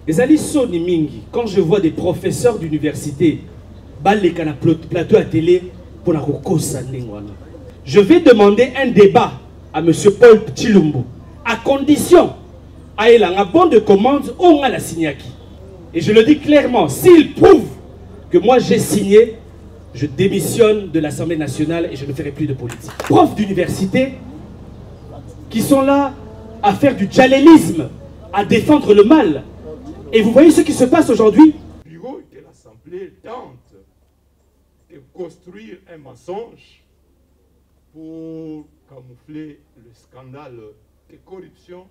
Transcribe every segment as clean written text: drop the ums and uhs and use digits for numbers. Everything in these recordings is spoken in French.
Les Ali Soni Mingi, quand je vois des professeurs d'université, balekana plateau à télé pour la Rokosa Ningwana. Je vais demander un débat à M. Paul Chilumbu, à condition, à un bon de commande, on a la signaki. Et je le dis clairement, s'il prouve que moi j'ai signé, je démissionne de l'Assemblée nationale et je ne ferai plus de politique. Profs d'université qui sont là à faire du djalelisme, à défendre le mal. Et vous voyez ce qui se passe aujourd'hui. Le bureau de l'Assemblée tente de construire un mensonge pour camoufler le scandale de corruption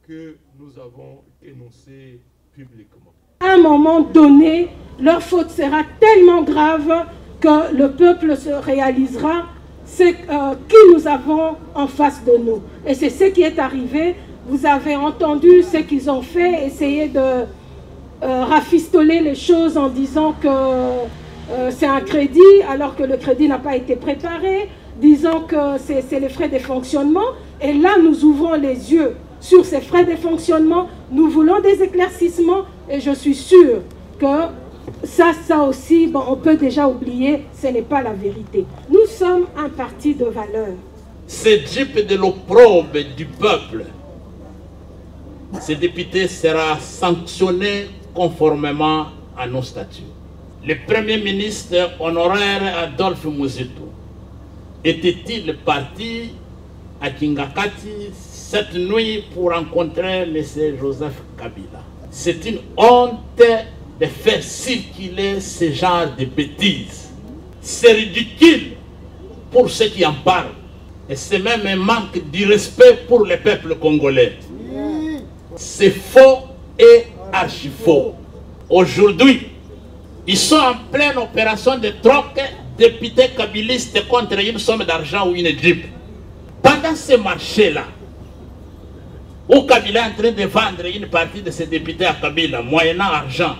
que nous avons dénoncé publiquement. À un moment donné, leur faute sera tellement grave que le peuple se réalisera ce qui nous avons en face de nous. Et c'est ce qui est arrivé. Vous avez entendu ce qu'ils ont fait, essayer de rafistoler les choses en disant que c'est un crédit alors que le crédit n'a pas été préparé, disant que c'est les frais de fonctionnement. Et là, nous ouvrons les yeux sur ces frais de fonctionnement. Nous voulons des éclaircissements et je suis sûre que ça aussi, bon, on peut déjà oublier, ce n'est pas la vérité. Nous sommes un parti de valeurs. Ce Jeep de l'opprobre du peuple, ce député sera sanctionné conformément à nos statuts. Le Premier ministre honoraire Adolphe Muzito était-il parti à Kingakati cette nuit pour rencontrer M. Joseph Kabila? C'est une honte de faire circuler ce genre de bêtises. C'est ridicule pour ceux qui en parlent. Et c'est même un manque de respect pour le peuple congolais. C'est faux et archi faux. Aujourd'hui, ils sont en pleine opération de troc députés kabilistes contre une somme d'argent ou une jeep. Pendant ce marché-là, où Kabila est en train de vendre une partie de ses députés à Kabila, moyennant argent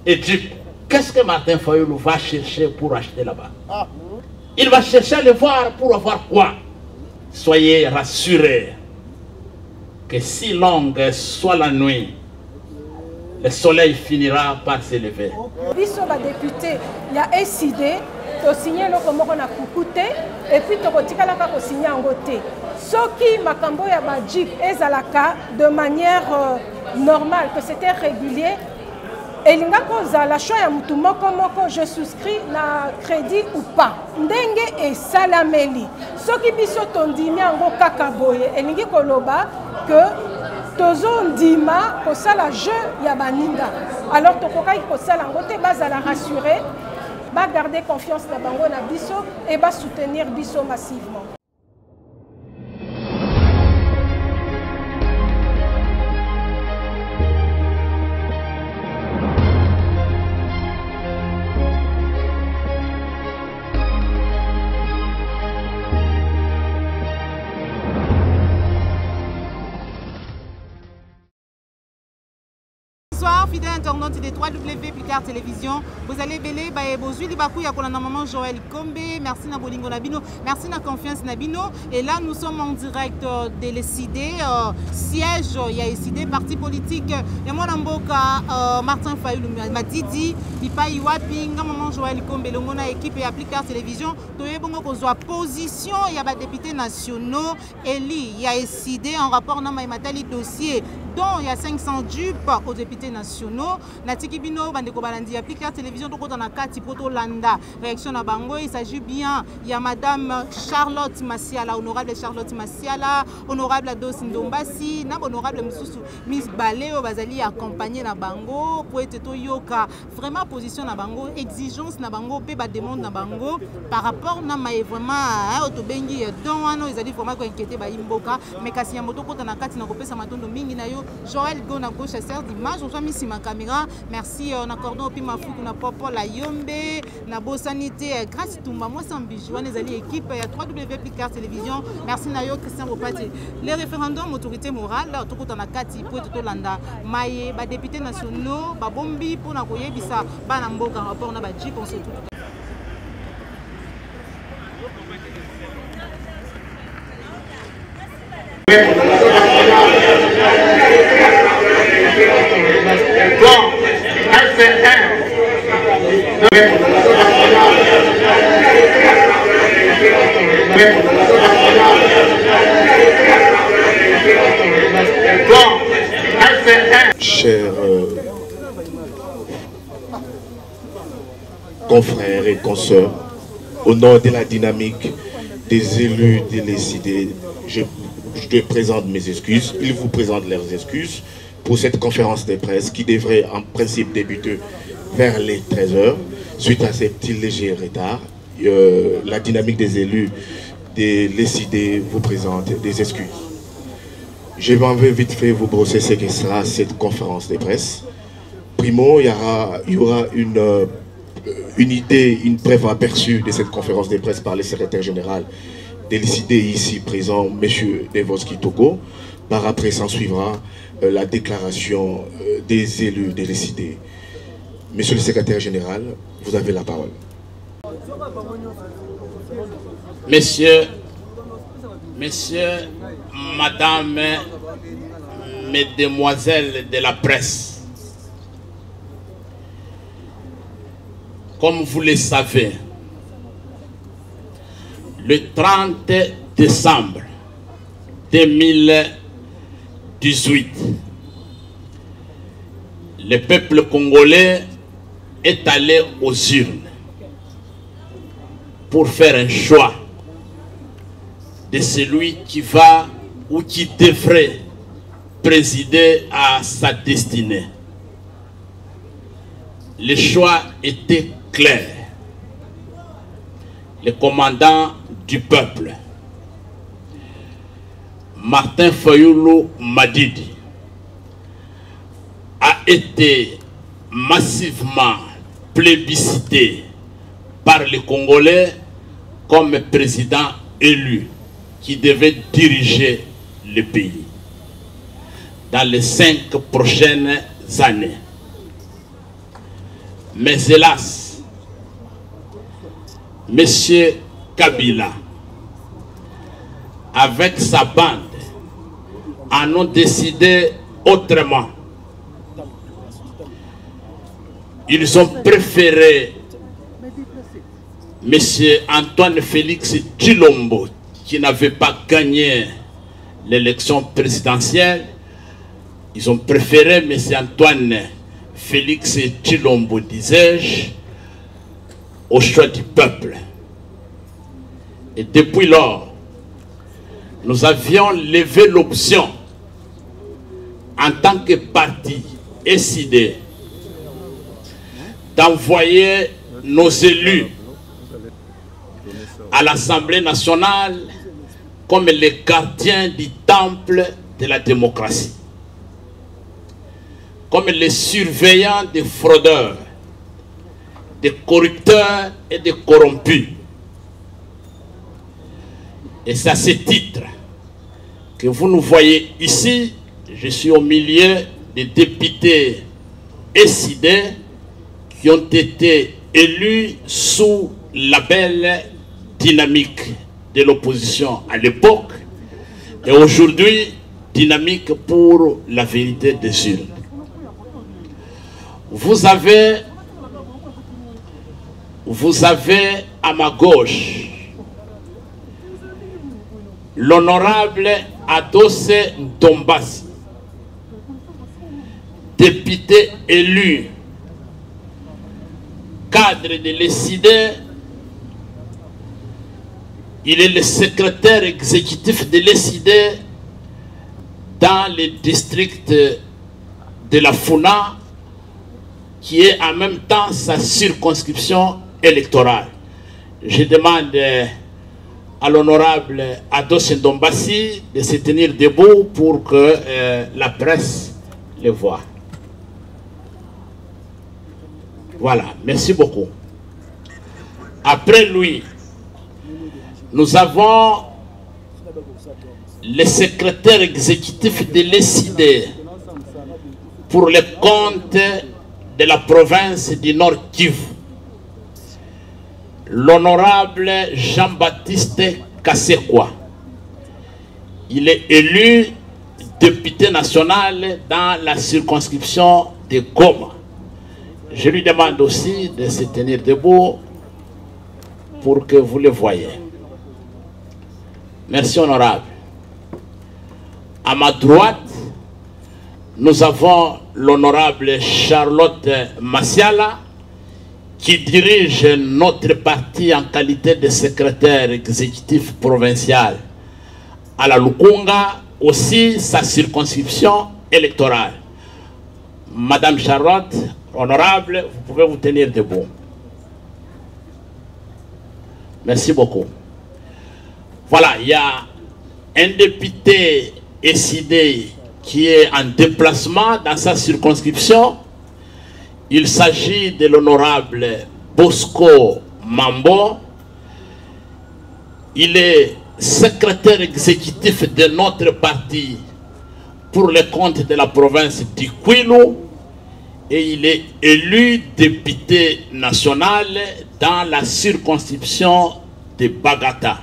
et jeep, qu'est-ce que Martin Fayoulou va chercher pour acheter là-bas? Il va chercher à le voir pour avoir quoi? Soyez rassurés que si longue soit la nuit, le soleil finira par s'élever. Biso ba député, il y a SID, to signé le comme on a coucouté et puis to kotikala ka ko signé en côté. Soki makambo ya ba jeep ezalaka de manière normale, que c'était régulier. Et la choix ya mutu moko moko, je souscris na crédit ou pas. Ndenge et salameli. Soki biso tondimi yango kaka boye, elingi koloba que tozo ndima kosala jeu ya baninga. Alors tokokai kosala yango te bazala rassurer, ba garder confiance na bango na biso et ba soutenir biso massivement. Bonsoir, fidèles internautes des 3W Picard Télévision. Vous allez belé, Bozui Libakou, Yakola maman Joël Kombe, merci na Bolingo Nabino, merci na confiance Nabino. Et là, nous sommes en direct de l'ECD, siège, il y a ECD, parti politique. Et moi, Namboka, Martin Fayoulou, Matidi, Pipa Iwapi, maman Joël Kombe, le mona équipe et Picard Télévision. Toye Bongo Kozwa position, il y a des députés nationaux, Eli, il y a ECD en rapport à Matali dossier, dont il y a 500 dupes aux députés nationaux. Natiki Bino, Bandeko Balandi, Picard Télévision, tout on a 4 poto landa. Réaction à Bango, il s'agit bien, il y a Madame Charlotte Massiala, honorable Charlotte Massiala, honorable Ados Ndombasi, honorable Miss Baléo Bazali accompagné na Bango, pour être yoka, vraiment position na Bango, exigence na Bango, péba demande na Bango, par rapport na maé vraiment, autobengi, donc ils ont dit vraiment qu'on inquiétait Imboka, mais kasi yamoto kota na kati na kopé sa matondo mingi na yo, Joël Go na gauche chasseur d'image, on mis si ma caméra, merci, on a cordon puis ma fou, on a popo la yombe, na beau sanité, grâce tout moi sans bijou, les alliés équipe, il y a 3W Picard Télévision, merci Nayo Christian Bopati. Les référendums, autorité morale, tout le temps na kati, pour tout landa, maye, ba députés nationaux, ba bombi, pour na koye bisa, ba namboka, rapport na ba jeep, on sait tout. Chers confrères et consoeurs, au nom de la dynamique des élus de l'ECID, je te présente mes excuses. Ils vous présentent leurs excuses pour cette conférence de presse qui devrait en principe débuter vers les 13h. Suite à ces petits légers retards, la dynamique des élus de l'ECID vous présente des excuses. Je vais vite fait vous brosser ce que sera cette conférence de presse. Primo, il y aura une idée, une brève aperçue de cette conférence de presse par le secrétaire général de l'ECID ici présent, M. Devoski Togo. Par après, s'en suivra la déclaration des élus de l'ECID. Monsieur le secrétaire général, vous avez la parole. Messieurs, madame, mesdemoiselles de la presse, comme vous le savez, le 30 décembre 2018, le peuple congolais est allé aux urnes pour faire un choix de celui qui va ou qui devrait présider à sa destinée. Le choix était clair. Le commandant du peuple, Martin Fayulu Madidi, a été massivement plébiscité par les Congolais comme président élu qui devait diriger le pays dans les 5 prochaines années. Mais hélas, M. Kabila, avec sa bande, en ont décidé autrement. Ils ont préféré M. Antoine Félix Tshilombo, qui n'avait pas gagné l'élection présidentielle. Ils ont préféré M. Antoine Félix Tshilombo, disais-je, au choix du peuple. Et depuis lors, nous avions levé l'option en tant que parti ECID d'envoyer nos élus à l'Assemblée nationale comme les gardiens du temple de la démocratie, comme les surveillants des fraudeurs, des corrupteurs et des corrompus. Et c'est à ce titre que vous nous voyez ici. Je suis au milieu des députés ECID qui ont été élus sous la belle dynamique de l'opposition à l'époque et aujourd'hui dynamique pour la vérité des urnes. Vous avez à ma gauche l'honorable Adosse Ndombasi, député élu, cadre de l'ECID. Il est le secrétaire exécutif de l'ECID dans le district de la Funa, qui est en même temps sa circonscription électorale. Je demande à l'honorable Adosse Ndombasi de se tenir debout pour que la presse le voie. Voilà, merci beaucoup. Après lui, nous avons le secrétaire exécutif de l'ECID pour les comptes de la province du Nord Kivu, l'honorable Jean-Baptiste Kassekwa. Il est élu député national dans la circonscription de Goma. Je lui demande aussi de se tenir debout pour que vous le voyez. Merci, honorable. À ma droite, nous avons l'honorable Charlotte Massiala, qui dirige notre parti en qualité de secrétaire exécutif provincial à la Lukunga, aussi sa circonscription électorale. Madame Charlotte, honorable, vous pouvez vous tenir debout. Merci beaucoup. Voilà, il y a un député SID qui est en déplacement dans sa circonscription. Il s'agit de l'honorable Bosco Mambo. Il est secrétaire exécutif de notre parti pour les comptes de la province du Kwilu et il est élu député national dans la circonscription de Bagata.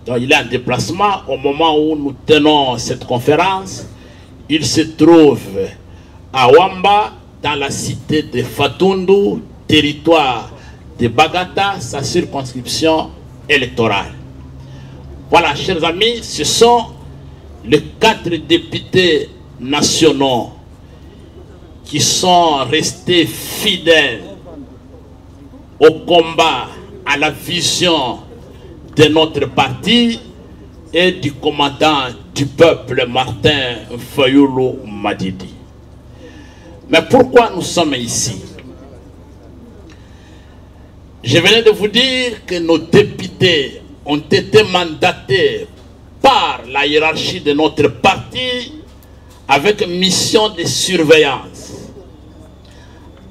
Donc il est en déplacement au moment où nous tenons cette conférence. Il se trouve à Wamba, dans la cité de Fatundu, territoire de Bagata, sa circonscription électorale. Voilà, chers amis, ce sont les 4 députés nationaux qui sont restés fidèles au combat, à la vision de notre parti et du commandant du peuple Martin Fayulu Madidi. Mais pourquoi nous sommes ici? Je venais de vous dire que nos députés ont été mandatés par la hiérarchie de notre parti avec mission de surveillance,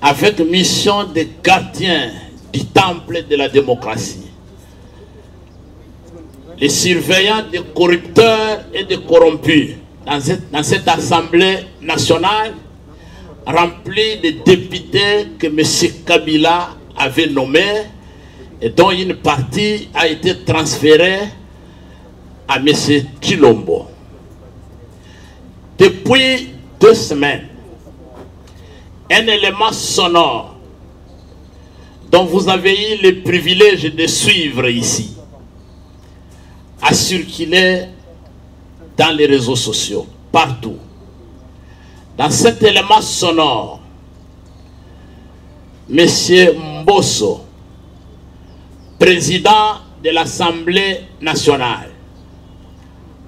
avec mission de gardien du temple de la démocratie. Les surveillants des corrupteurs et des corrompus dans cette Assemblée nationale remplie de députés que M. Kabila avait nommés et dont une partie a été transférée à M. Chilombo. Depuis 2 semaines, un élément sonore dont vous avez eu le privilège de suivre ici a circulé dans les réseaux sociaux, partout. Dans cet élément sonore, M. Mbosso, président de l'Assemblée nationale,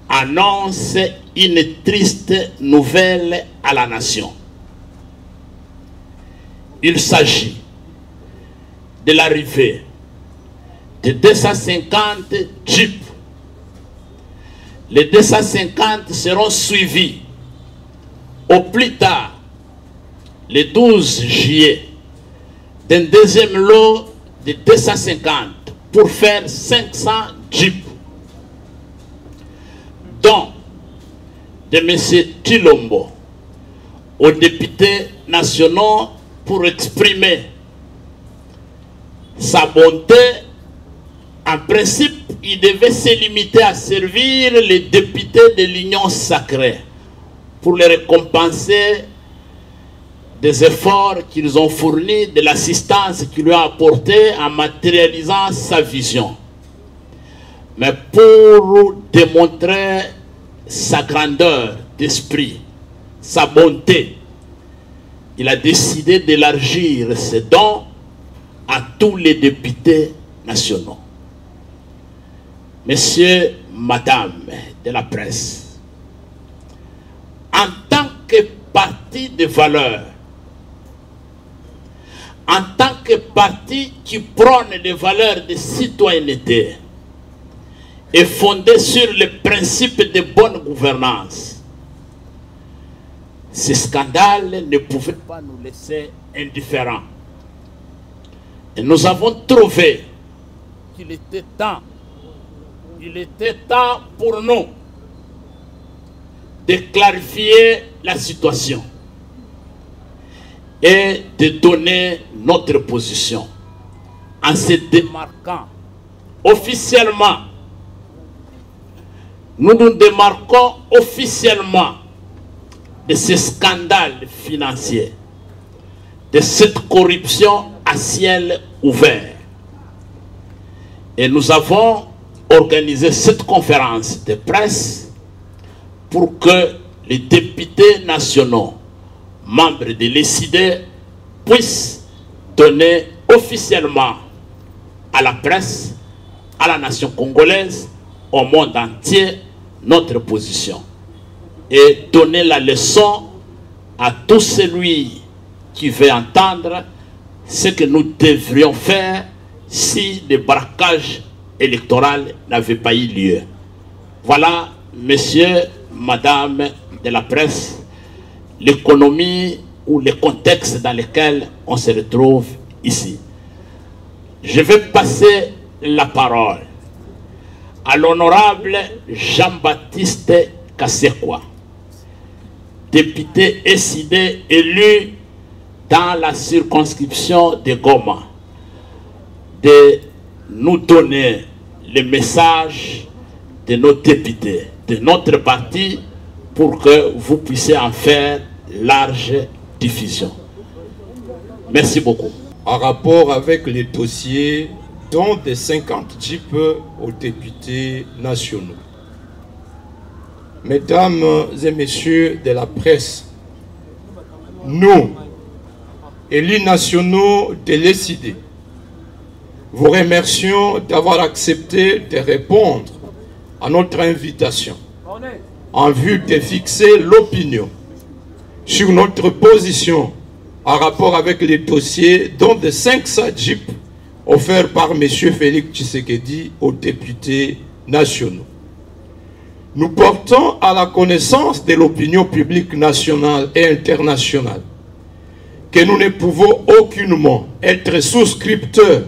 annonce une triste nouvelle à la nation. Il s'agit de l'arrivée de 250 jeeps. Les 250 seront suivis au plus tard, le 12 juillet, d'un deuxième lot de 250 pour faire 500 jeeps, dont de M. Chilombo aux députés nationaux pour exprimer sa bonté. En principe, il devait se limiter à servir les députés de l'Union sacrée pour les récompenser des efforts qu'ils ont fournis, de l'assistance qu'ils lui ont apportée en matérialisant sa vision. Mais pour démontrer sa grandeur d'esprit, sa bonté, il a décidé d'élargir ses dons à tous les députés nationaux. Messieurs, madame de la presse, en tant que parti de valeurs, en tant que parti qui prône des valeurs de citoyenneté et fondé sur le principe de bonne gouvernance, ce scandale ne pouvait pas nous laisser indifférents. Et nous avons trouvé qu'il était temps pour nous de clarifier la situation et de donner notre position en se démarquant officiellement. Nous nous démarquons officiellement de ce scandale financier de cette corruption à ciel ouvert. Et nous avons organisé cette conférence de presse pour que les députés nationaux, membres de l'ECID, puissent donner officiellement à la presse, à la nation congolaise, au monde entier, notre position. Et donner la leçon à tout celui qui veut entendre ce que nous devrions faire si le braquage électoral n'avait pas eu lieu. Voilà, messieurs, madame de la presse, l'économie ou le contexte dans lequel on se retrouve ici. Je vais passer la parole à l'honorable Jean-Baptiste Kasekwa, député ECID élu dans la circonscription de Goma, de nous donner le message de nos députés, de notre parti, pour que vous puissiez en faire large diffusion. Merci beaucoup. En rapport avec les dossiers dont des 50 jeeps aux députés nationaux. Mesdames et messieurs de la presse, nous, élus nationaux de l'ECID, vous remercions d'avoir accepté de répondre à notre invitation en vue de fixer l'opinion sur notre position en rapport avec les dossiers dont des 500 jeeps offerts par M. Félix Tshisekedi aux députés nationaux. Nous portons à la connaissance de l'opinion publique nationale et internationale que nous ne pouvons aucunement être souscripteurs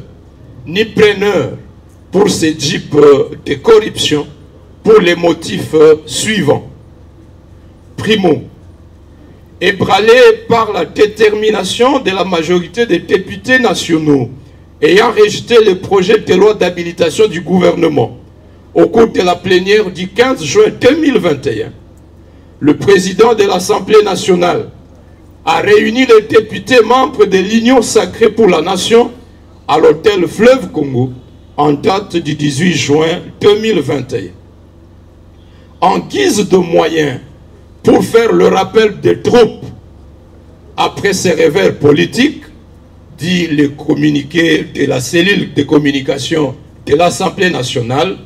ni preneurs pour ces jeeps de corruption pour les motifs suivants. Primo, ébranlé par la détermination de la majorité des députés nationaux ayant rejeté le projet de loi d'habilitation du gouvernement au cours de la plénière du 15 juin 2021, le président de l'Assemblée nationale a réuni les députés membres de l'Union sacrée pour la nation à l'hôtel Fleuve Congo en date du 18 juin 2021. En guise de moyens pour faire le rappel des troupes après ces revers politiques, dit le communiqué de la cellule de communication de l'Assemblée nationale,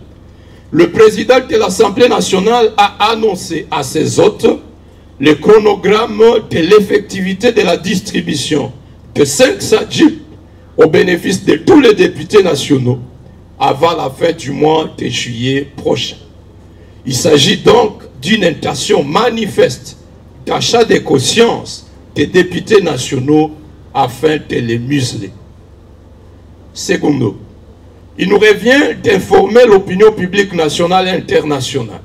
le président de l'Assemblée nationale a annoncé à ses hôtes le chronogramme de l'effectivité de la distribution de 500 jeeps au bénéfice de tous les députés nationaux avant la fin du mois de juillet prochain. Il s'agit donc d'une intention manifeste d'achat de conscience des députés nationaux afin de les museler. Secondo, il nous revient d'informer l'opinion publique nationale et internationale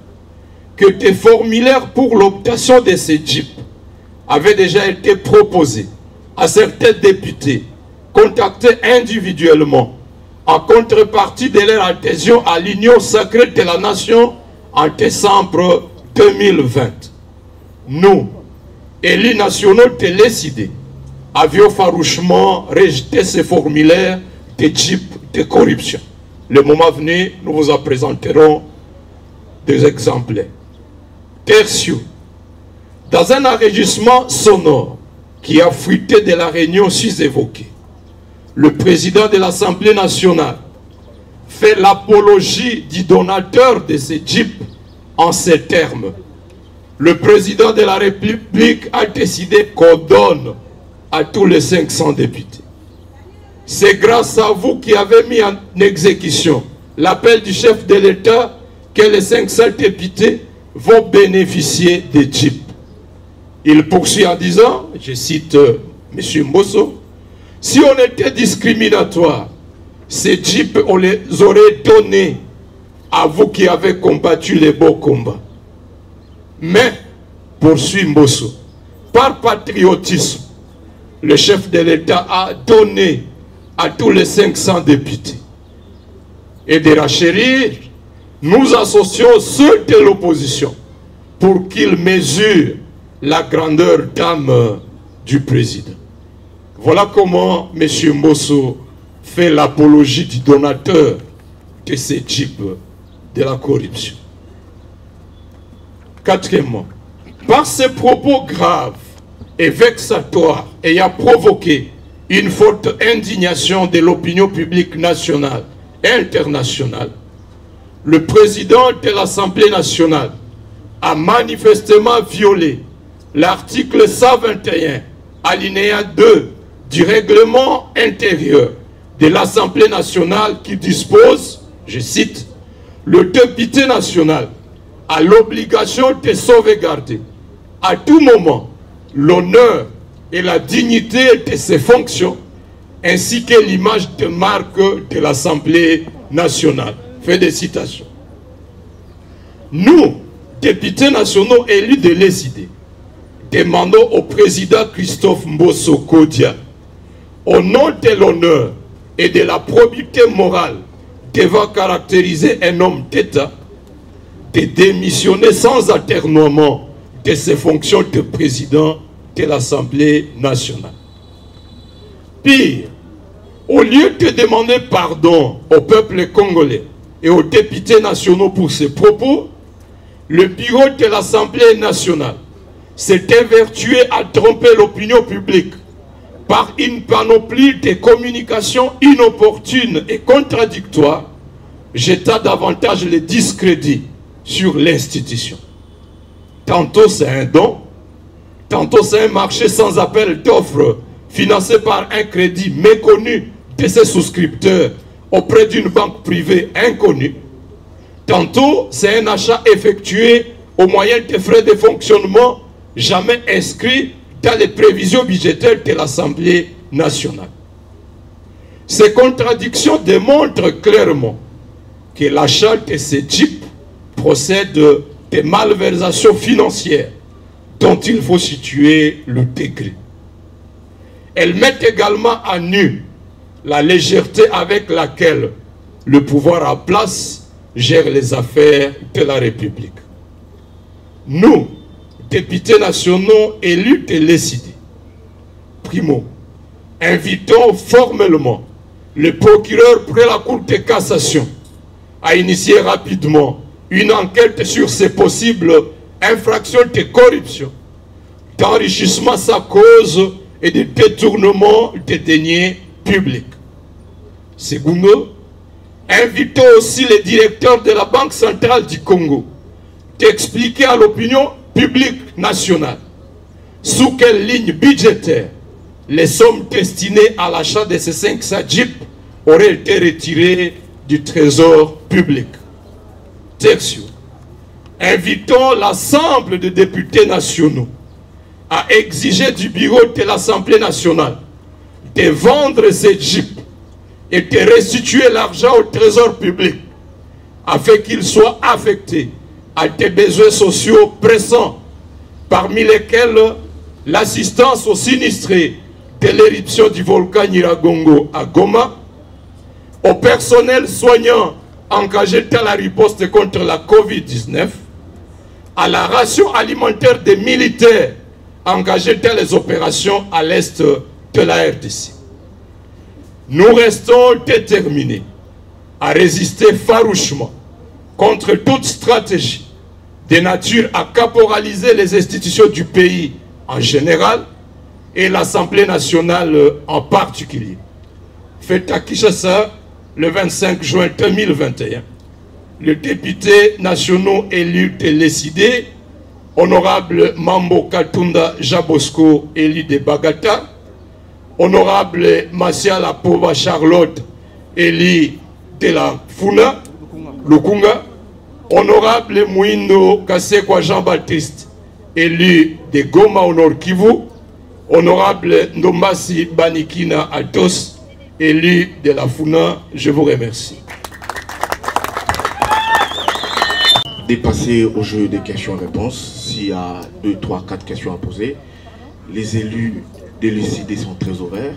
que des formulaires pour l'obtention de ces jeeps avaient déjà été proposés à certains députés contactés individuellement en contrepartie de leur adhésion à l'Union sacrée de la nation en décembre 2020. Nous, élus nationaux de l'ECID, avions farouchement rejeté ces formulaires de jeeps de corruption. Le moment venu, nous vous en présenterons des exemplaires. Tertio, dans un enregistrement sonore qui a fuité de la réunion sus-évoquée, le président de l'Assemblée nationale fait l'apologie du donateur de ces jeeps en ces termes. Le président de la République a décidé qu'on donne à tous les 500 députés. C'est grâce à vous qui avez mis en exécution l'appel du chef de l'État que les 500 députés vont bénéficier des jeeps. Il poursuit en disant, je cite M. Mbosso, si on était discriminatoire, ces jeeps, on les aurait donnés à vous qui avez combattu les beaux combats. Mais, poursuit Mbosso, par patriotisme, le chef de l'État a donné à tous les 500 députés. Et de rachérir, nous associons ceux de l'opposition pour qu'ils mesurent la grandeur d'âme du président. Voilà comment M. Mbosso fait l'apologie du donateur de ces types de la corruption. Quatrièmement, par ses propos graves et vexatoires ayant provoqué une forte indignation de l'opinion publique nationale et internationale, le président de l'Assemblée nationale a manifestement violé l'article 121, alinéa 2 du règlement intérieur de l'Assemblée nationale qui dispose, je cite, « Le député national a l'obligation de sauvegarder à tout moment l'honneur et la dignité de ses fonctions, ainsi que l'image de marque de l'Assemblée nationale. » Fin de citation. Nous, députés nationaux élus de l'ESID, demandons au président Christophe Mbosso Kodia, au nom de l'honneur et de la probité morale devant caractériser un homme d'État, de démissionner sans atermoiement de ses fonctions de président de l'Assemblée nationale. Pire, au lieu de demander pardon au peuple congolais et aux députés nationaux pour ses propos, le bureau de l'Assemblée nationale s'est évertué à tromper l'opinion publique par une panoplie de communications inopportunes et contradictoires, jetant davantage le discrédit sur l'institution. Tantôt c'est un don, tantôt c'est un marché sans appel d'offres financé par un crédit méconnu de ses souscripteurs auprès d'une banque privée inconnue. Tantôt c'est un achat effectué au moyen de frais de fonctionnement jamais inscrits dans les prévisions budgétaires de l'Assemblée nationale. Ces contradictions démontrent clairement que l'achat de ces types procède des malversations financières dont il faut situer le degré. Elles mettent également à nu la légèreté avec laquelle le pouvoir en place gère les affaires de la République. Nous, députés nationaux élus de l'ESID, primo, invitons formellement le procureur près la Cour de cassation à initier rapidement une enquête sur ces possibles infractions de corruption, d'enrichissement sans cause et de détournement des deniers publics. Segundo, invitons aussi les directeurs de la Banque centrale du Congo d'expliquer à l'opinion publique nationale sous quelle ligne budgétaire les sommes destinées à l'achat de ces 500 jeeps auraient été retirées du trésor public. Tertio, invitons l'ensemble des députés nationaux à exiger du bureau de l'Assemblée nationale de vendre ces jeeps et de restituer l'argent au trésor public afin qu'il soit affecté à des besoins sociaux pressants, parmi lesquels l'assistance aux sinistrés de l'éruption du volcan Nyiragongo à Goma, au personnel soignant engagé dans la riposte contre la Covid-19, à la ration alimentaire des militaires engagés dans les opérations à l'est de la RDC. Nous restons déterminés à résister farouchement contre toute stratégie de nature à caporaliser les institutions du pays en général et l'Assemblée nationale en particulier. Fait à Kinshasa le 25 juin 2021, le député national élu de l'ESID, honorable Mambo Katunda Jabosco, élu de Bagata, honorable Masiala Pova Charlotte, élu de la Funa, Lukunga, honorable Mouindo Kasekwa Jean-Baptiste, élu de Goma au Nord Kivu, honorable Ndombasi Banikina Altos, élu de la Funa, je vous remercie. Dépasser au jeu des questions-réponses, s'il y a 2, 3, 4 questions à poser, les élus de l'ESID sont très ouverts.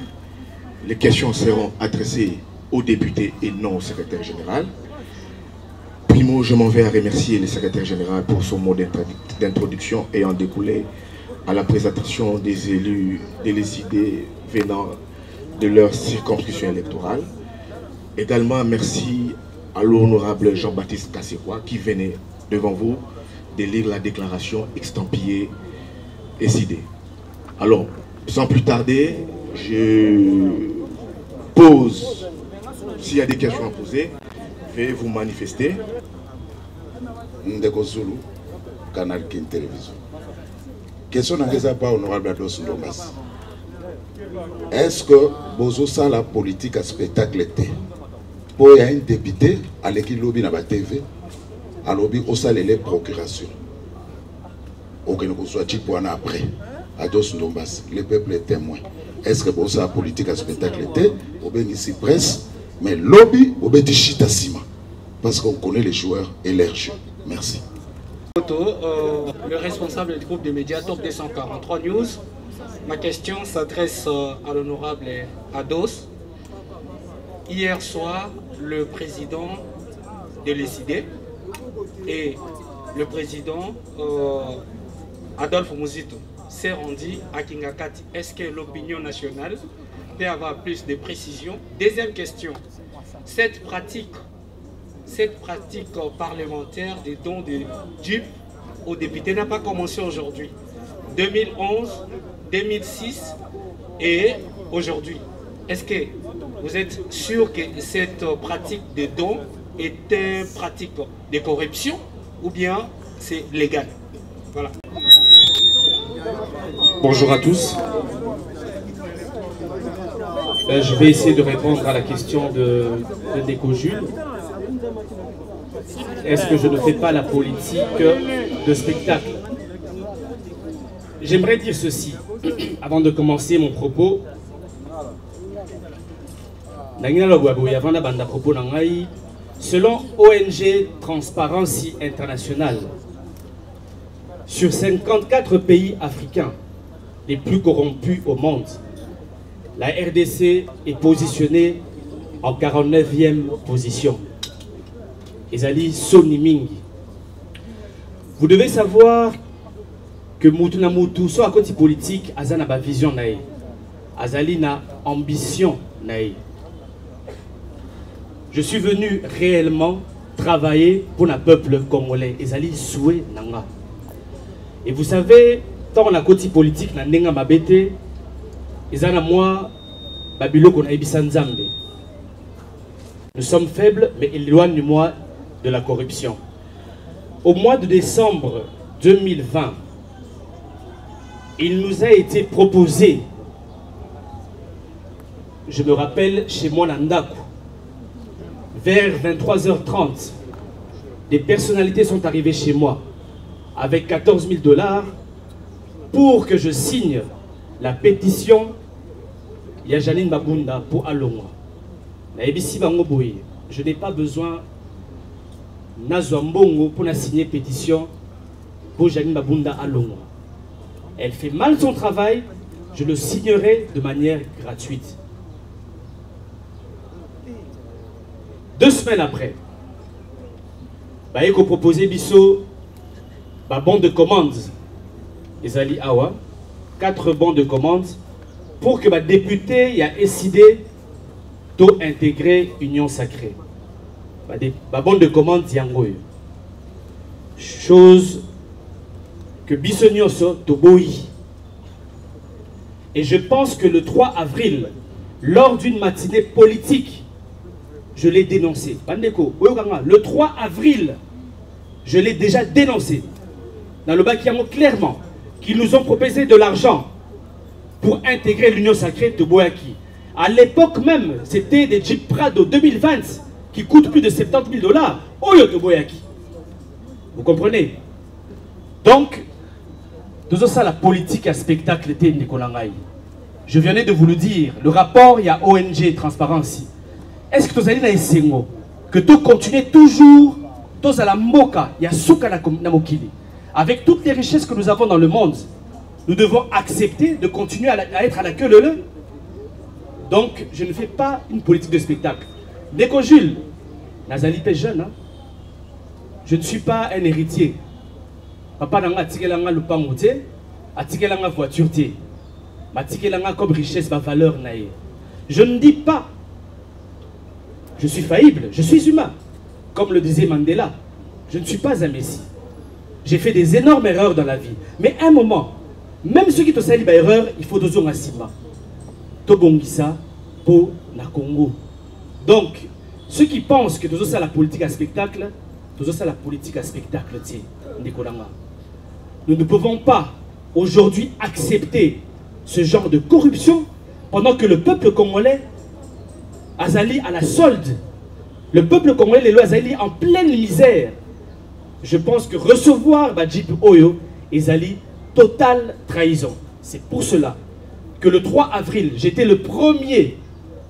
Les questions seront adressées aux députés et non au secrétaire général. Primo, je m'en vais à remercier le secrétaire général pour son mot d'introduction ayant découlé à la présentation des élus de l'ESID venant de leur circonscription électorale. Également, merci à l'honorable Jean-Baptiste Kassekwa qui venait devant vous de lire la déclaration extampillée et sidée. Alors, sans plus tarder, je pose, s'il y a des questions à poser, veuillez vous manifester. Ndeko Zulu, Canal King Télévision. Question n'a pas honorable Ados Ndombas. Est-ce que Bozo ça la politique à spectacle était pour y a un député à l'équipe lobby na TV à lobby au salle les procurations. Aucun ne soit type pour après. Ados Ndombas, le peuple est témoin. Est-ce que Bozo la politique à spectacle était au bien ici presse, mais lobby au bien chita sima parce qu'on connaît les joueurs et leurs jeux. Merci. Le responsable du groupe des médias Top 243 News. Ma question s'adresse à l'honorable Ados. Hier soir, le président de l'ECD et le président Adolphe Mouzito s'est rendu à Kingakati. Est-ce que l'opinion nationale peut avoir plus de précisions? Deuxième question, cette pratique parlementaire des dons de dupes aux députés n'a pas commencé aujourd'hui. 2011, 2006 et aujourd'hui. Est-ce que vous êtes sûr que cette pratique de dons est une pratique de corruption ou bien c'est légal? Voilà. Bonjour à tous. Je vais essayer de répondre à la question de Ndeko Jules. Est-ce que je ne fais pas la politique de spectacle? J'aimerais dire ceci, avant de commencer mon propos. Selon ONG Transparency International, sur 54 pays africains les plus corrompus au monde, la RDC est positionnée en 49e position. Ezali Soni Mingi. Vous devez savoir que Moutuna Moutou, soit à côté politique, Azana ba vision naï, Azali na ambition naï. Je suis venu réellement travailler pour le peuple congolais. Ezali souhait nanga. Et vous savez, tant la côté politique na nenga mabete, Ezana moi babilo kon aibisa nzambe. Nous sommes faibles, mais éloigne-moi de la corruption. Au mois de décembre 2020, il nous a été proposé, je me rappelle chez moi Nandaku, vers 23h30, des personnalités sont arrivées chez moi avec 14 000 $ pour que je signe la pétition Yajanine Babunda pour Alongwa. Je n'ai pas besoin Nazwambongo pour signer pétition pour Janine Babunda Alongwa. Elle fait mal son travail, je le signerai de manière gratuite. 2 semaines après, Baeko proposé Bisso bon de commande. Ezali Awa, 4 bons de commande pour que le député ait décidé d'intégrer Union Sacrée. Bon de commande Yangoy. Chose que Bissonioso Toboyi. Et je pense que le 3 avril, lors d'une matinée politique, je l'ai dénoncé. Le 3 avril, je l'ai déjà dénoncé. Dans le Bakiamo, clairement, qu'ils nous ont proposé de l'argent pour intégrer l'Union Sacrée de Boyaki. À l'époque même, c'était des Jeep Prado 2020 qui coûtent plus de 70 000 $. Oyo de Boyaki. Vous comprenez? Donc, tout ça, la politique à spectacle était Nikolangaï. Je venais de vous le dire, le rapport, il y a ONG Transparency. Est-ce que vous allez dans que tout continue toujours, tous à la moka, il y a souka na mokili. Avec toutes les richesses que nous avons dans le monde, nous devons accepter de continuer à être à la queue leu. Donc, je ne fais pas une politique de spectacle. Ndeko Jules, Nazali est jeune, hein? Je ne suis pas un héritier. Papa n'a pas tiré la lupangote, a tiré la voiture. Matikelanga comme richesse, ma valeur naïe. Je ne dis pas, je suis faillible, je suis humain. Comme le disait Mandela, je ne suis pas un messie. J'ai fait des énormes erreurs dans la vie. Mais à un moment, même ceux qui te salissent erreur, il faut doser un asima. Tobongisa pour la Congo. Donc, ceux qui pensent que tout ça la politique à spectacle, tout ça la politique à spectacle, nous ne pouvons pas aujourd'hui accepter ce genre de corruption pendant que le peuple congolais azali à la solde. Le peuple congolais, les lois azali en pleine misère. Je pense que recevoir Badjip Oyo ezali totale trahison. C'est pour cela que le 3 avril, j'étais le premier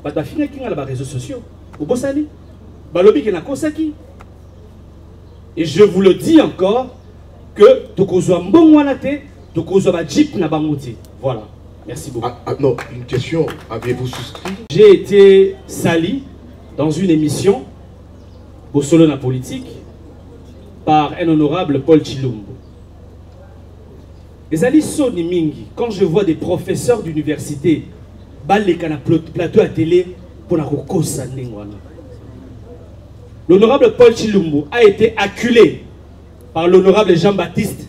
badafina qui a les réseaux sociaux. Au Bossani, balobi qui n'a kosaki. Et je vous le dis encore que tokozwa mbongwanate, tokozwa Badjip na bangote. Voilà. Merci beaucoup. Non, une question. Avez-vous souscrit? J'ai été sali dans une émission au Solo na politique par un honorable Paul Chilumbu. Les Ali Soni Mingi, quand je vois des professeurs d'université baleka na plateau à télé pour la kokosa ndengwana. L'honorable Paul Chilumbu a été acculé par l'honorable Jean-Baptiste.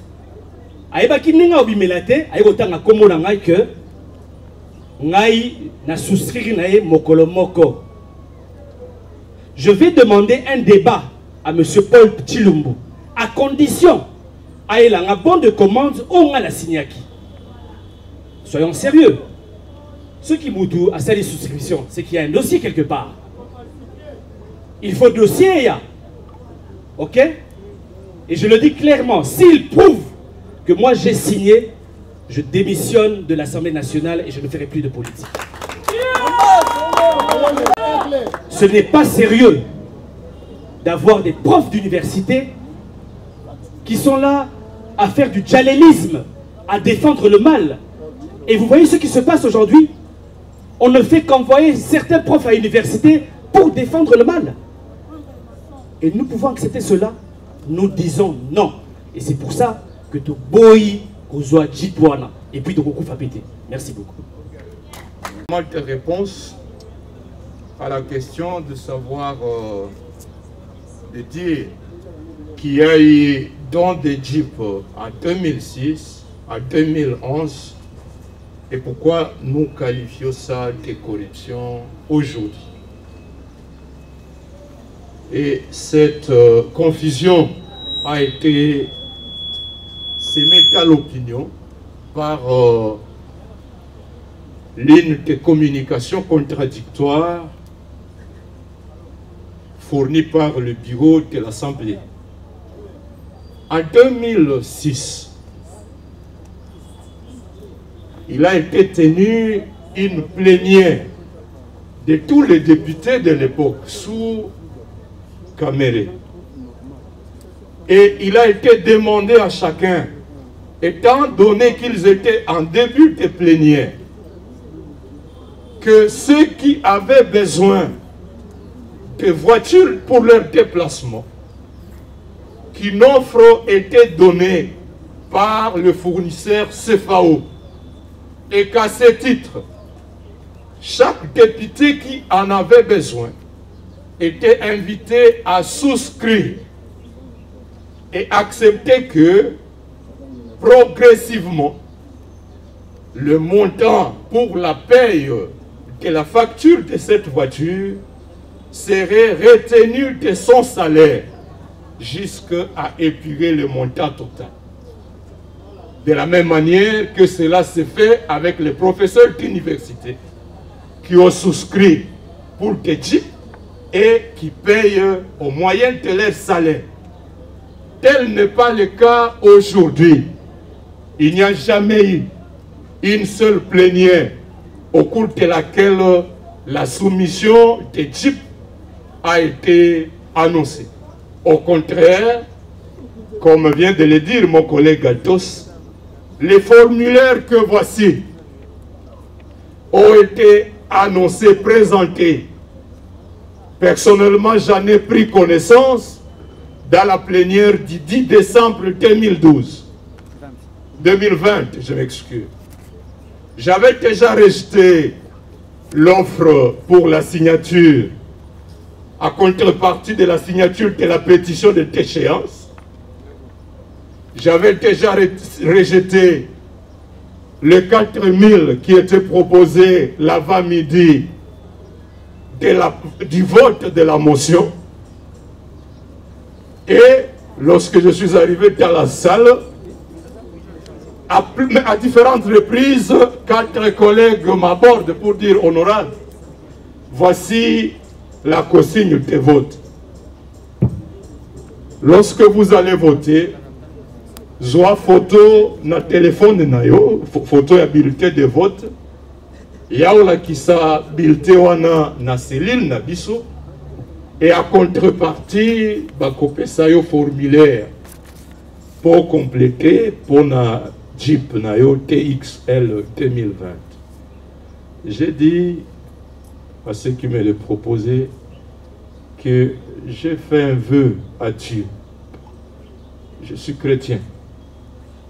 Aïbaki ninga obimelate, aïbotanga komo na ngai que ngai na souscrire nae mokolo moko. Je vais demander un débat à M. Paul Chilumbu, à condition à un bon de commande on a la signaki. Soyons sérieux. Ceux qui moutou à cette souscription, c'est qu'il y a un dossier quelque part. Il faut dossier, ok? Et je le dis clairement, s'il prouve que moi j'ai signé, je démissionne de l'Assemblée nationale et je ne ferai plus de politique. Ce n'est pas sérieux d'avoir des profs d'université qui sont là à faire du djalelisme, à défendre le mal. Et vous voyez ce qui se passe aujourd'hui? On ne fait qu'envoyer certains profs à l'université pour défendre le mal. Et nous pouvons accepter cela. Nous disons non. Et c'est pour ça que tu bois Kozoa Djipouana et puis de beaucoup Fapete. Merci beaucoup. De réponse à la question de savoir, de dire qu'il y a eu dans des Jeeps en 2006, en 2011, et pourquoi nous qualifions ça de corruption aujourd'hui. Et cette confusion a été sémée à l'opinion par l'une des communications contradictoires fournies par le bureau de l'Assemblée. En 2006, il a été tenu une plénière de tous les députés de l'époque sous Caméré. Et il a été demandé à chacun, étant donné qu'ils étaient en début de plénière, que ceux qui avaient besoin de voitures pour leur déplacement, qu'une offre était donnée par le fournisseur CFAO, et qu'à ce titre, chaque député qui en avait besoin était invité à souscrire et accepter que progressivement le montant pour la paye de la facture de cette voiture serait retenu de son salaire jusqu'à épurer le montant total. De la même manière que cela se fait avec les professeurs d'université qui ont souscrit pour des Jeeps et qui payent au moyen de leur salaire. Tel n'est pas le cas aujourd'hui. Il n'y a jamais eu une seule plénière au cours de laquelle la soumission des Jeeps a été annoncée. Au contraire, comme vient de le dire mon collègue Altos, les formulaires que voici ont été annoncés, présentés. Personnellement, j'en ai pris connaissance dans la plénière du 10 décembre 2020, je m'excuse. J'avais déjà rejeté l'offre pour la signature à contrepartie de la signature de la pétition de déchéance. J'avais déjà rejeté les 4000 qui étaient proposés l'avant-midi du vote de la motion. Et lorsque je suis arrivé dans la salle, à différentes reprises, 4 collègues m'abordent pour dire: honorable, voici la consigne de vote. Lorsque vous allez voter, zoa photo na téléphone na yo, photo ya bulletin de vote, yaola kisa bulletin wana na cellule na biso, et à contrepartie, bakopesa yo formulaire pour compléter pour na Jeep na yo TXL 2020. J'ai dit à ceux qui me le proposaient que j'ai fait un vœu à Dieu. Je suis chrétien.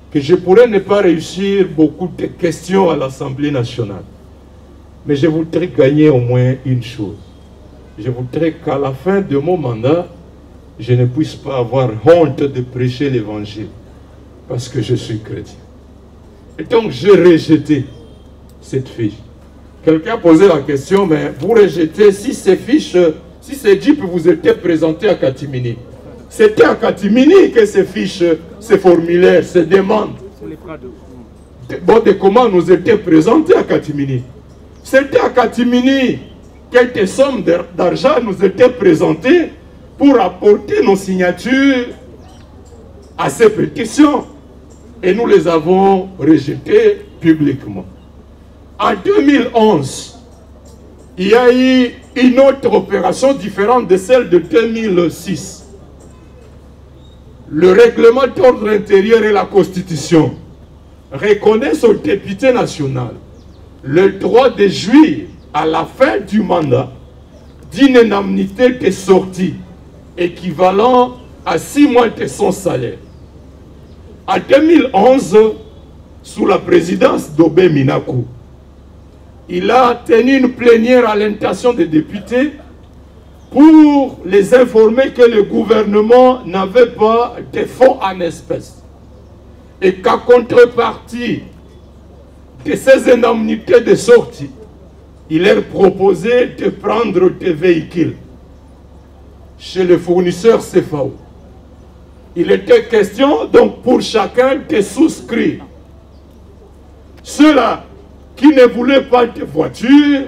Que je pourrais ne pas réussir beaucoup de questions à l'Assemblée nationale. Mais je voudrais gagner au moins une chose. Je voudrais qu'à la fin de mon mandat, je ne puisse pas avoir honte de prêcher l'évangile. Parce que je suis chrétien. Et donc j'ai rejeté cette fiche. Quelqu'un posait la question, mais vous rejetez si ces fiches, si ces jeeps vous étaient présentés à Katimini. C'était à Katimini que ces fiches, ces formulaires, ces demandes, bon de commandes nous étaient présentés à Katimini. C'était à Katimini quelques sommes d'argent nous étaient présentées pour apporter nos signatures à ces pétitions. Et nous les avons rejetées publiquement. En 2011, il y a eu une autre opération différente de celle de 2006. Le règlement d'ordre intérieur et la Constitution reconnaissent au député national le droit de jouir à la fin du mandat d'une indemnité de sortie équivalent à 6 mois de son salaire. En 2011, sous la présidence d'Obé Minakou, il a tenu une plénière à l'intention des députés pour les informer que le gouvernement n'avait pas de fonds en espèces et qu'à contrepartie de ces indemnités de sortie, il leur proposait de prendre des véhicules chez le fournisseur CFAO. Il était question donc pour chacun de souscrire. Ceux-là qui ne voulaient pas de voiture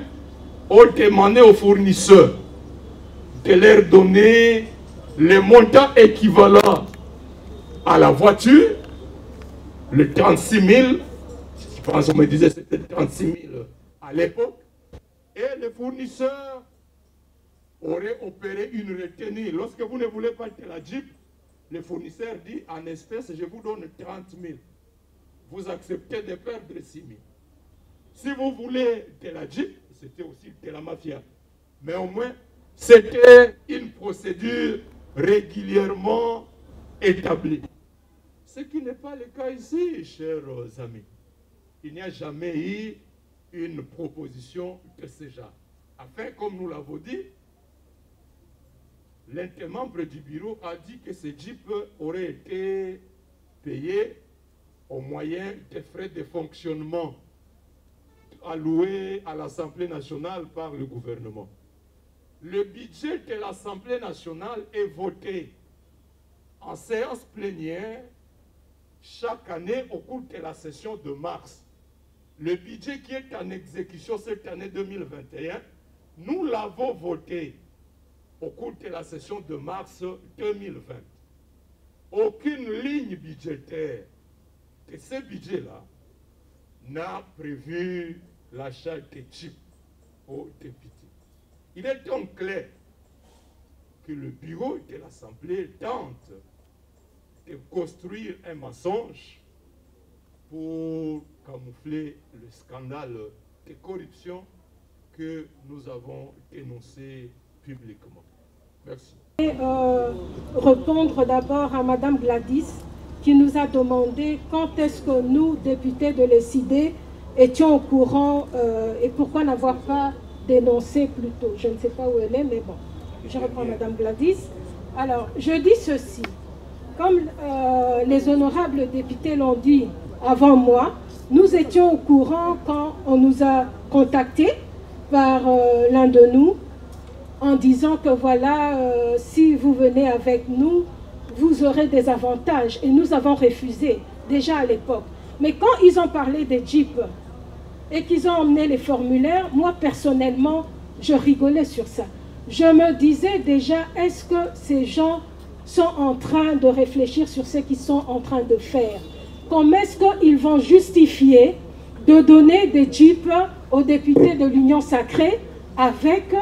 ont demandé aux fournisseurs de leur donner le montant équivalent à la voiture, le 36 000, je pense qu'on me disait c'était 36 000 à l'époque, et les fournisseurs auraient opéré une retenue. Lorsque vous ne voulez pas de la Jeep, le fournisseur dit en espèces, je vous donne 30 000. Vous acceptez de perdre 6 000. Si vous voulez de la Jeep, c'était aussi de la mafia. Mais au moins, c'était une procédure régulièrement établie. Ce qui n'est pas le cas ici, chers amis. Il n'y a jamais eu une proposition de ce genre. Enfin, comme nous l'avons dit, l'un des membres du bureau a dit que ces jeeps auraient été payés au moyen des frais de fonctionnement alloués à l'Assemblée nationale par le gouvernement. Le budget de l'Assemblée nationale est voté en séance plénière chaque année au cours de la session de mars. Le budget qui est en exécution cette année 2021, nous l'avons voté au cours de la session de mars 2020. Aucune ligne budgétaire de ce budget-là n'a prévu l'achat de chips aux députés. Il est donc clair que le bureau de l'Assemblée tente de construire un mensonge pour camoufler le scandale de corruption que nous avons dénoncé publiquement. Merci. Et, répondre d'abord à Madame Gladys qui nous a demandé quand est-ce que nous, députés de l'ECID, étions au courant et pourquoi n'avoir pas dénoncé plus tôt. Je ne sais pas où elle est, mais bon, je reprends Madame Gladys. Alors, je dis ceci. Comme les honorables députés l'ont dit avant moi, nous étions au courant quand on nous a contactés par l'un de nous en disant que voilà, si vous venez avec nous, vous aurez des avantages. Et nous avons refusé, déjà à l'époque. Mais quand ils ont parlé des Jeeps et qu'ils ont emmené les formulaires, moi personnellement, je rigolais sur ça. Je me disais déjà, est-ce que ces gens sont en train de réfléchir sur ce qu'ils sont en train de faire? Comment est-ce qu'ils vont justifier de donner des Jeeps aux députés de l'Union sacrée avec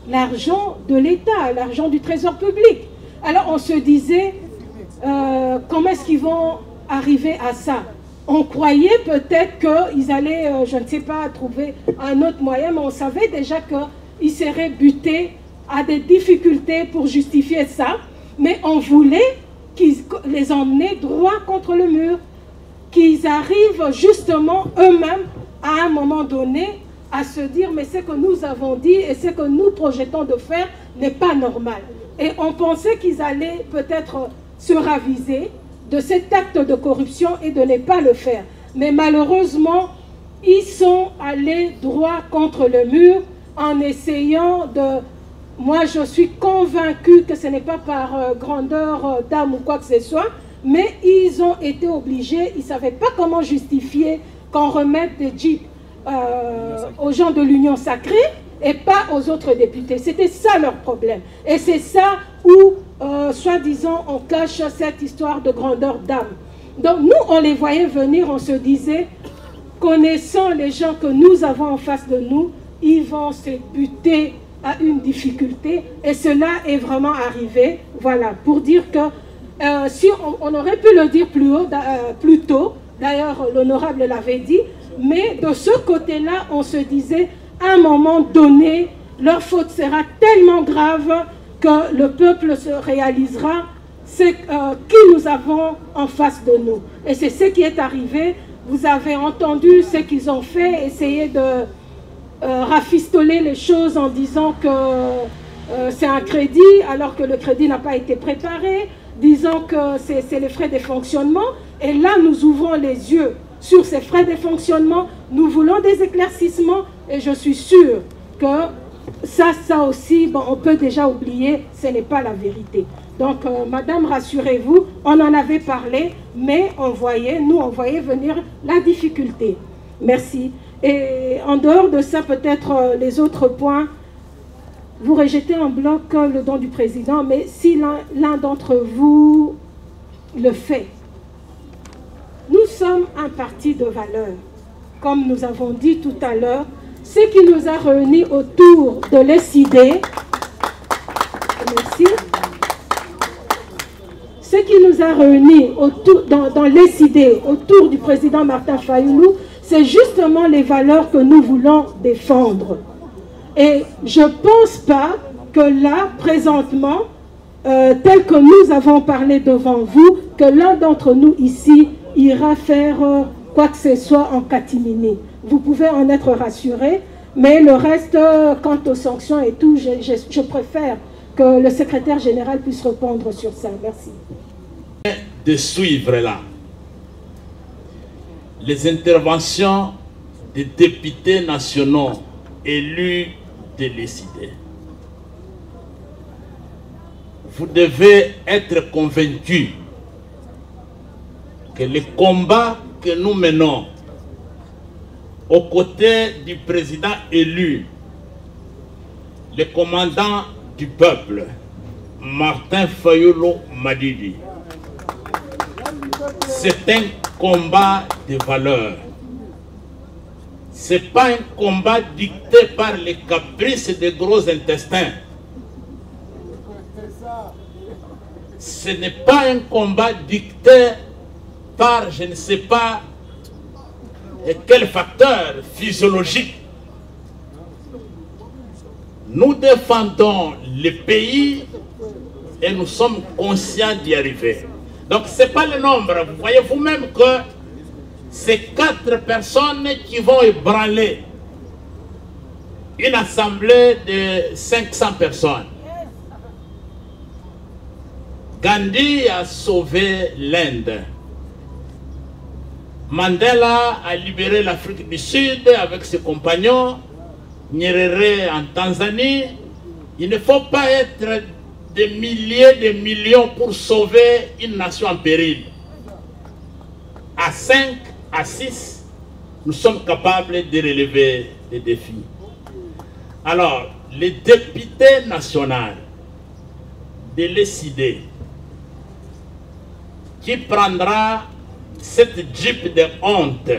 l'argent de l'État, l'argent du Trésor public? Alors on se disait, comment est-ce qu'ils vont arriver à ça? On croyait peut-être qu'ils allaient, je ne sais pas, trouver un autre moyen, mais on savait déjà qu'ils seraient butés à des difficultés pour justifier ça. Mais on voulait qu'ils les emmenaient droit contre le mur, qu'ils arrivent justement eux-mêmes à un moment donné à se dire mais ce que nous avons dit et ce que nous projetons de faire n'est pas normal. Et on pensait qu'ils allaient peut-être se raviser de cet acte de corruption et de ne pas le faire. Mais malheureusement, ils sont allés droit contre le mur en essayant de... Moi, je suis convaincue que ce n'est pas par grandeur d'âme ou quoi que ce soit, mais ils ont été obligés, ils ne savaient pas comment justifier qu'on remette des Jeeps aux gens de l'Union sacrée et pas aux autres députés. C'était ça leur problème. Et c'est ça où, soi-disant, on cache cette histoire de grandeur d'âme. Donc nous, on les voyait venir, on se disait, connaissant les gens que nous avons en face de nous, ils vont se buter à une difficulté. Et cela est vraiment arrivé. Voilà, pour dire que si on aurait pu le dire plus tôt, d'ailleurs l'honorable l'avait dit, mais de ce côté-là, on se disait, à un moment donné, leur faute sera tellement grave que le peuple se réalisera ce qui nous avons en face de nous. Et c'est ce qui est arrivé. Vous avez entendu ce qu'ils ont fait, essayer de rafistoler les choses en disant que c'est un crédit, alors que le crédit n'a pas été préparé, disant que c'est les frais de fonctionnement. Et là, nous ouvrons les yeux sur ces frais de fonctionnement. Nous voulons des éclaircissements et je suis sûre que ça aussi, bon, on peut déjà oublier, ce n'est pas la vérité. Donc, madame, rassurez-vous, on en avait parlé, mais on voyait venir la difficulté. Merci. Et en dehors de ça, peut-être les autres points, vous rejetez en bloc le don du président, mais si l'un d'entre vous le fait, nous sommes un parti de valeurs. Comme nous avons dit tout à l'heure, ce qui nous a réunis autour de l'ESID, merci. Ce qui nous a réunis dans l'ESID autour du président Martin Fayulu, c'est justement les valeurs que nous voulons défendre. Et je ne pense pas que là, présentement, tel que nous avons parlé devant vous, que l'un d'entre nous ici ira faire quoi que ce soit en catimini. Vous pouvez en être rassurés, mais le reste, quant aux sanctions et tout, je préfère que le secrétaire général puisse répondre sur ça. Merci. De suivre là les interventions des députés nationaux élus de l'ESID. Vous devez être convaincus que le combat que nous menons aux côtés du président élu, le commandant du peuple, Martin Fayulu Madidi, c'est un combat de valeurs. Ce n'est pas un combat dicté par les caprices des gros intestins. Ce n'est pas un combat dicté par je ne sais pas quel facteur physiologique. Nous défendons le pays et nous sommes conscients d'y arriver. Donc ce n'est pas le nombre. Vous voyez vous-même que ces 4 personnes qui vont ébranler une assemblée de 500 personnes. Gandhi a sauvé l'Inde. Mandela a libéré l'Afrique du Sud avec ses compagnons. Nyerere en Tanzanie. Il ne faut pas être des milliers de millions pour sauver une nation en péril. À 5, à 6, nous sommes capables de relever les défis. Alors, les députés nationaux de l'ECD qui prendra cette jeep de honte,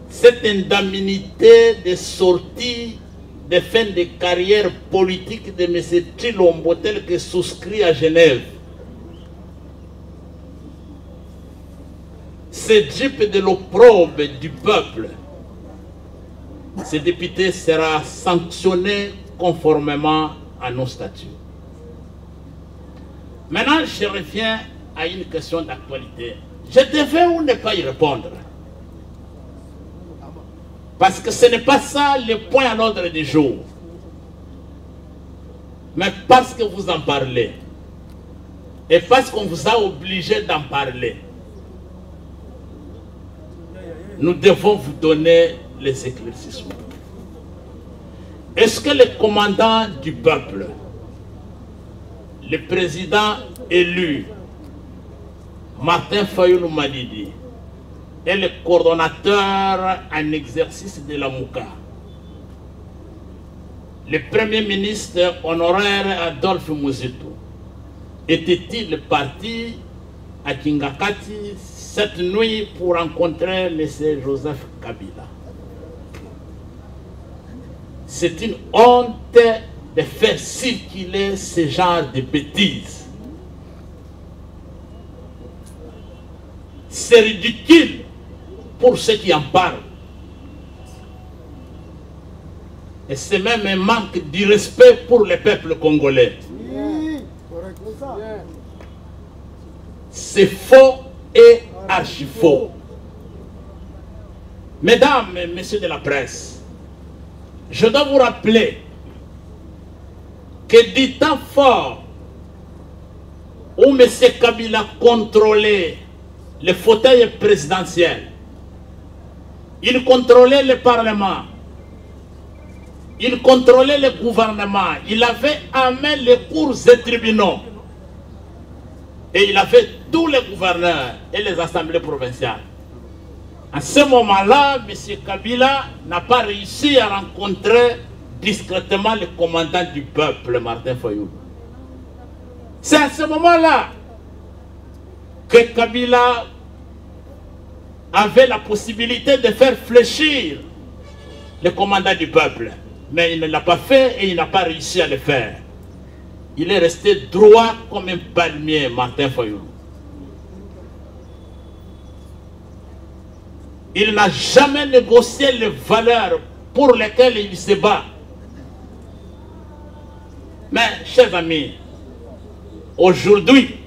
cette indemnité de sortie de fin de carrière politique de M. Tshilombo tel que souscrit à Genève. Ce jeep de l'opprobre du peuple, ce député sera sanctionné conformément à nos statuts. Maintenant, je reviens à une question d'actualité. Je devais ou ne pas y répondre? Parce que ce n'est pas ça le point à l'ordre du jour. Mais parce que vous en parlez, et parce qu'on vous a obligé d'en parler, nous devons vous donner les éclaircissements. Est-ce que le commandant du peuple, le président élu, Martin Fayoulou Malidi, est le coordonnateur en exercice de la Mouka, le premier ministre honoraire Adolphe Muzito, était-il parti à Kingakati cette nuit pour rencontrer M. Joseph Kabila? C'est une honte de faire circuler ce genre de bêtises. C'est ridicule pour ceux qui en parlent. Et c'est même un manque de respect pour le peuple congolais. C'est faux et archi faux. Mesdames et messieurs de la presse, je dois vous rappeler que du temps fort où M. Kabila contrôlait le fauteuil présidentiel, il contrôlait le Parlement, il contrôlait le gouvernement, il avait en main les cours et tribunaux, et il avait tous les gouverneurs et les assemblées provinciales. À ce moment-là, M. Kabila n'a pas réussi à rencontrer discrètement le commandant du peuple, Martin Fayoulou. C'est à ce moment-là que Kabila avait la possibilité de faire fléchir le commandant du peuple. Mais il ne l'a pas fait et il n'a pas réussi à le faire. Il est resté droit comme un palmier, Martin Fayoulou. Il n'a jamais négocié les valeurs pour lesquelles il se bat. Mais, chers amis, aujourd'hui,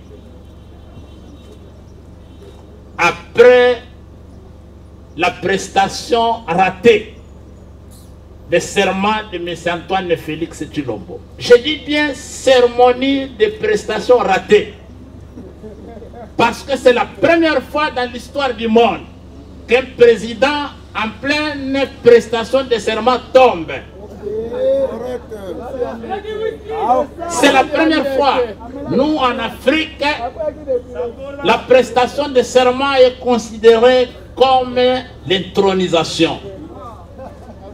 après la prestation ratée des serments de M. Antoine Félix Tshilombo, je dis bien cérémonie de prestation ratée, parce que c'est la première fois dans l'histoire du monde qu'un président en pleine prestation de serment tombe. C'est la première fois. Nous, en Afrique, la prestation de serment est considérée comme l'intronisation.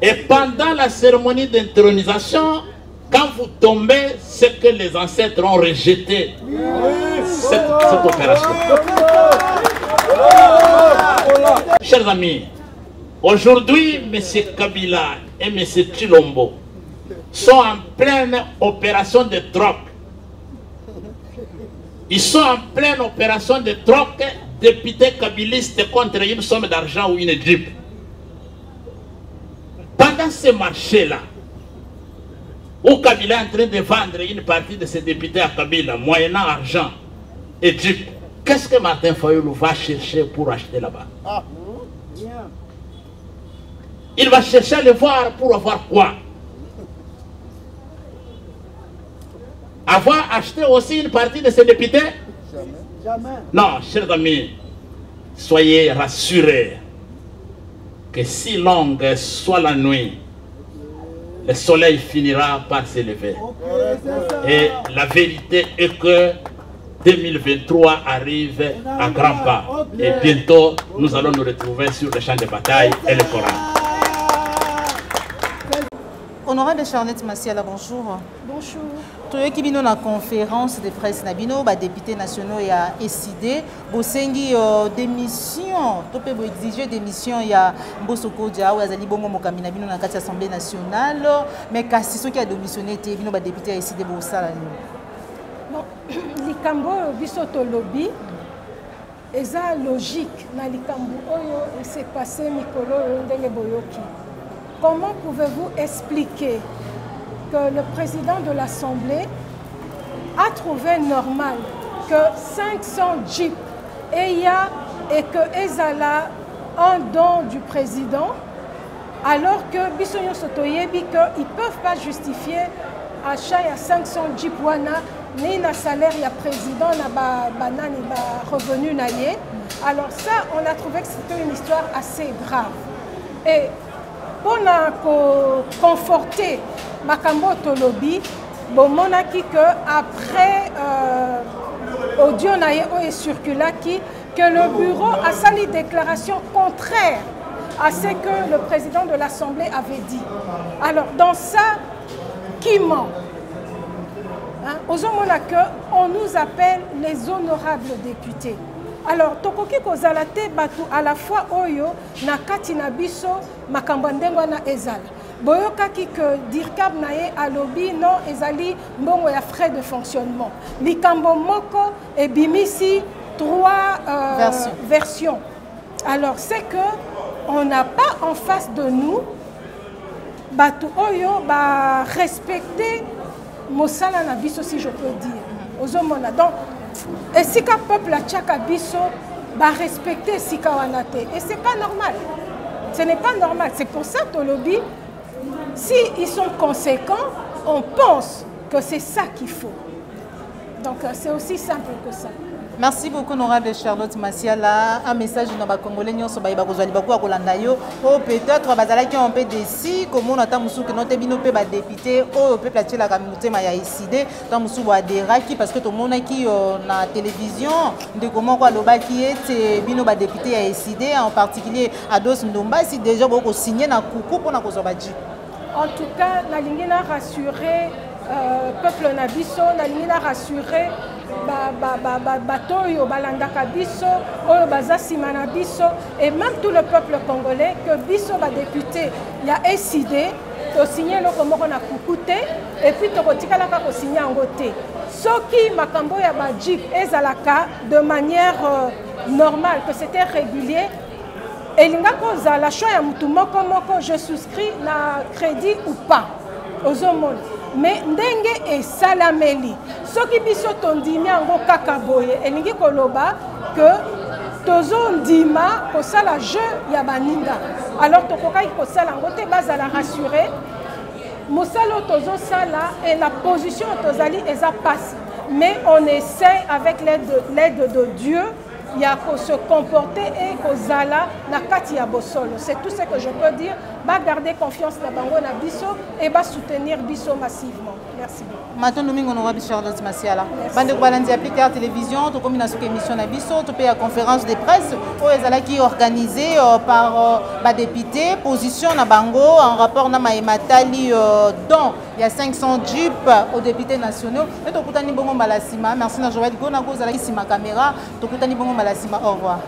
Et pendant la cérémonie d'intronisation, quand vous tombez, c'est que les ancêtres ont rejeté cette opération. Chers amis, aujourd'hui, M. Kabila et M. Tshilombo sont en pleine opération de troc. Ils sont en pleine opération de troc, députés kabilistes contre une somme d'argent ou une jeep. Pendant ce marché-là, où Kabila est en train de vendre une partie de ses députés à Kabila, moyennant argent et jeep, Qu'est-ce que Martin Fayulu va chercher pour acheter là-bas? Il va chercher à le voir pour avoir quoi? Avoir acheté aussi une partie de ses députés? Jamais. Non, chers amis, soyez rassurés que si longue soit la nuit, le soleil finira par s'élever. Et la vérité est que 2023 arrive à grands pas. Et bientôt, nous allons nous retrouver sur le champ de bataille électoral. Honorable Charlotte Massiala, bonjour. Bonjour. Toyoki bino na conférence de presse na bino ba député nationaux ya SID bosengi démission to pe bo exiger démission ya Mbosso Kodja ou azali bongo mokambi na bino na kati assemblée nationale mais kasi soki a démissionné te bino ba député ya SID bo sala ni. Bon, likambo biso to lobby eza logique na likambo oyo s'est passé mikolo ndenge boyoki. Comment pouvez-vous expliquer que le président de l'Assemblée a trouvé normal que 500 jeeps EIA et que Ezala un don du président, alors que Bissonyo Sotoyebi qu'ils ne peuvent pas justifier achat à 500 jeeps wana ni na salaire ya président na banani ba revenu naie. Alors ça, on a trouvé que c'était une histoire assez grave. Et pour conforter Makambo Tolobi, bon monaki que après audio naie est circulé que le bureau a sali déclaration contraire à ce que le président de l'Assemblée avait dit. Alors dans ça, qui ment? On nous appelle les honorables députés. Alors, tokoki kozalate batu à la fois oyo na kati na biso makambo ndengo na ezala. Boyokaki que DIRCAB naye alobi non ezali mbongo ya frais de fonctionnement. Likambo moko et bimisi 3 versions. Alors, c'est que on n'a pas en face de nous batu oyo ba respecter mosala na biso si je peux dire. Ozomona donc et si le peuple a Tchakabiso va respecter Sika Wanate. Et ce n'est pas normal. Ce n'est pas normal. C'est pour ça que lobby, s'ils sont conséquents, on pense que c'est ça qu'il faut. Donc c'est aussi simple que ça. Merci beaucoup, honorable Charlotte Massiala. Un message dans les Congolais, nous sommes peut-être bazalaki un peu décis, comme on attend que notre binope ba député, au peut placer la communauté maya décidé, tant musu ba deraki parce que tout le monde qui na télévision, de comment quoi le ba qui est bino ba député a décidé, en particulier Ados Ndomba, si déjà beaucoup signé na coucou pour na kozobaji. En tout cas, la ligne a rassuré peuple na biso, la ligne a rassuré batoyo balandaka biso oyo baza sima na biso et même tout le peuple congolais que biso ba député ya SID to signer loko moko na kukute et puis to kotikala ka ko signer yango te soki makambo ya ba jeep ezalaka de manière normale que c'était régulier elinga kozala choix ya mutu moko moko je souscris na crédit ou pas ozomona mais ndenge et salameli soki biso tondimi yango kaka boye elingi koloba que tozo ndima kosala jeu ya baninga alors tokokaki kosala yango te bazala rassuré mosala tozo sala et la position tozali eza passe mais on essaie avec l'aide de Dieu il y a qu'à se comporter et kozala na kati ya bosolo. C'est tout ce que je peux dire. Bah garder confiance na bango na biso et bah soutenir biso massivement. Merci beaucoup. Maintenant nous honorable Charlotte Massiala. Bande balandi appliquer à télévision, to comme na sous émission na biso, to payer conférence de presse o ezala qui organisée par ba député position na bango en rapport na Maïmatali dont il y a 500 jeeps aux députés nationaux. Et to kutani bongo malasima. Merci na Joël Gona go zala ici ma caméra. To kutani bongo malasima. Au revoir.